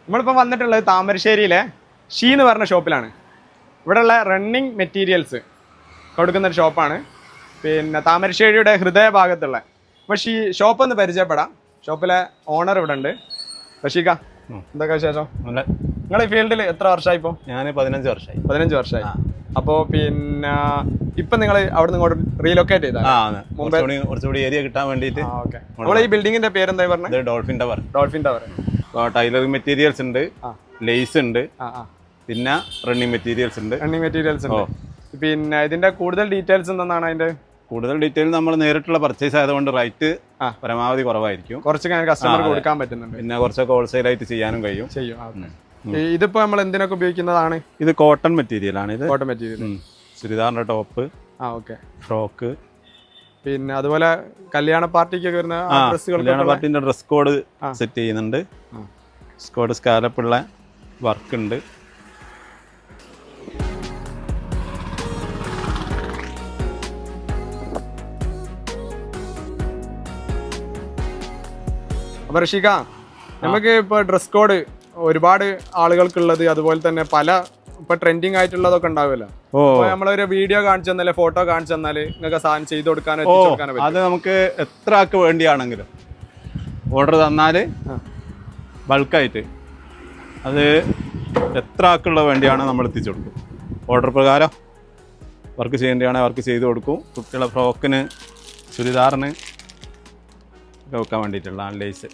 നമ്മളിപ്പോൾ വന്നിട്ടുള്ളത് താമരശ്ശേരിയിലെ ഷീ എന്ന് പറഞ്ഞ ഷോപ്പിലാണ്. ഇവിടെയുള്ള റണ്ണിങ് മെറ്റീരിയൽസ് കൊടുക്കുന്ന ഒരു ഷോപ്പാണ്. പിന്നെ താമരശ്ശേരിയുടെ ഹൃദയഭാഗത്തുള്ള. അപ്പോൾ ഷോപ്പ് ഒന്ന് പരിചയപ്പെടാം. ഷോപ്പിലെ ഓണർ ഇവിടെ ഉണ്ട്. റഷീഖ, എന്തൊക്കെ വിശേഷം? നിങ്ങൾ ഈ ഫീൽഡിൽ എത്ര വർഷമായി? ഇപ്പോൾ ഞാൻ 15 വർഷമായി. അപ്പോൾ പിന്നെ ഇപ്പം നിങ്ങൾ അവിടെ നിന്ന് ഇങ്ങോട്ട് റീലൊക്കേറ്റ് ചെയ്താൽ കുറച്ചുകൂടി ഏരിയ കിട്ടാൻ വേണ്ടിയിട്ട്. ഓക്കെ. നമ്മൾ ഈ ബിൽഡിങ്ങിന്റെ പേര് എന്താ പറഞ്ഞത്? Dolphin tower. ടൈലറിംഗ് മെറ്റീരിയൽസ് ഉണ്ട്, ലേസ് ഉണ്ട്, പിന്നെ റണ്ണിങ് മെറ്റീരിയൽസ് ഉണ്ട്. പിന്നെ ഇതിന്റെ കൂടുതൽ ഡീറ്റെയിൽസ് എന്താണ്? അതിന്റെ കൂടുതൽ ഡീറ്റെയിൽ നമ്മൾ നേരിട്ടുള്ള പർച്ചേസ് ആയതുകൊണ്ട് റേറ്റ് പരമാവധി കുറവായിരിക്കും. കുറച്ച് കസ്റ്റമർക്ക് കൊടുക്കാൻ പറ്റുന്നുണ്ട്. പിന്നെ കുറച്ചൊക്കെ ഹോൾസെയിൽ ആയിട്ട് ചെയ്യാനും കഴിയും. ഇതിപ്പോ നമ്മൾ എന്തിനൊക്കെ ഉപയോഗിക്കുന്നതാണ്? ഇത് കോട്ടൺ മെറ്റീരിയൽ ആണ്. ഇത് കോട്ടൺ മെറ്റീരിയൽ. ചുരിദാറിന്റെ ടോപ്പ്, ഫ്രോക്ക്, പിന്നെ അതുപോലെ കല്യാണ പാർട്ടിക്കൊക്കെ വരുന്ന കല്യാണ പാർട്ടിന്റെ ഡ്രസ് കോഡ് സെറ്റ് ചെയ്യുന്നുണ്ട്. ഡ്രസ് കോഡ് സ്കാലപ്പുള്ള വർക്ക് ഉണ്ട്. അപ്പോൾ റഷീഖ, നമുക്ക് ഇപ്പോൾ ഡ്രസ് കോഡ് ഒരുപാട് ആളുകൾക്കുള്ളത്, അതുപോലെ തന്നെ പല ഇപ്പൊ ട്രെൻഡിങ് ആയിട്ടുള്ളതൊക്കെ ഉണ്ടാവുമല്ലോ. നമ്മളൊരു വീഡിയോ കാണിച്ചു തന്നാലേ, ഫോട്ടോ കാണിച്ചു തന്നാല് നിങ്ങൾക്ക് സാധനം ചെയ്ത് കൊടുക്കാനോ അത് നമുക്ക് എത്ര ആൾക്ക് വേണ്ടിയാണെങ്കിലും ഓർഡർ തന്നാല് ബൾക്കായിട്ട് അത് എത്ര ആൾക്കുള്ള വേണ്ടിയാണ് നമ്മൾ എത്തിച്ചു കൊടുക്കും. ഓർഡർ പ്രകാരം വർക്ക് ചെയ്യേണ്ടതാണെങ്കിൽ വർക്ക് ചെയ്ത് കൊടുക്കും. കുട്ടികളെ ഫ്രോക്കിന്, ചുരിദാറിന് ഒക്കെ വെക്കാൻ വേണ്ടിയിട്ടുള്ള ലേസ്.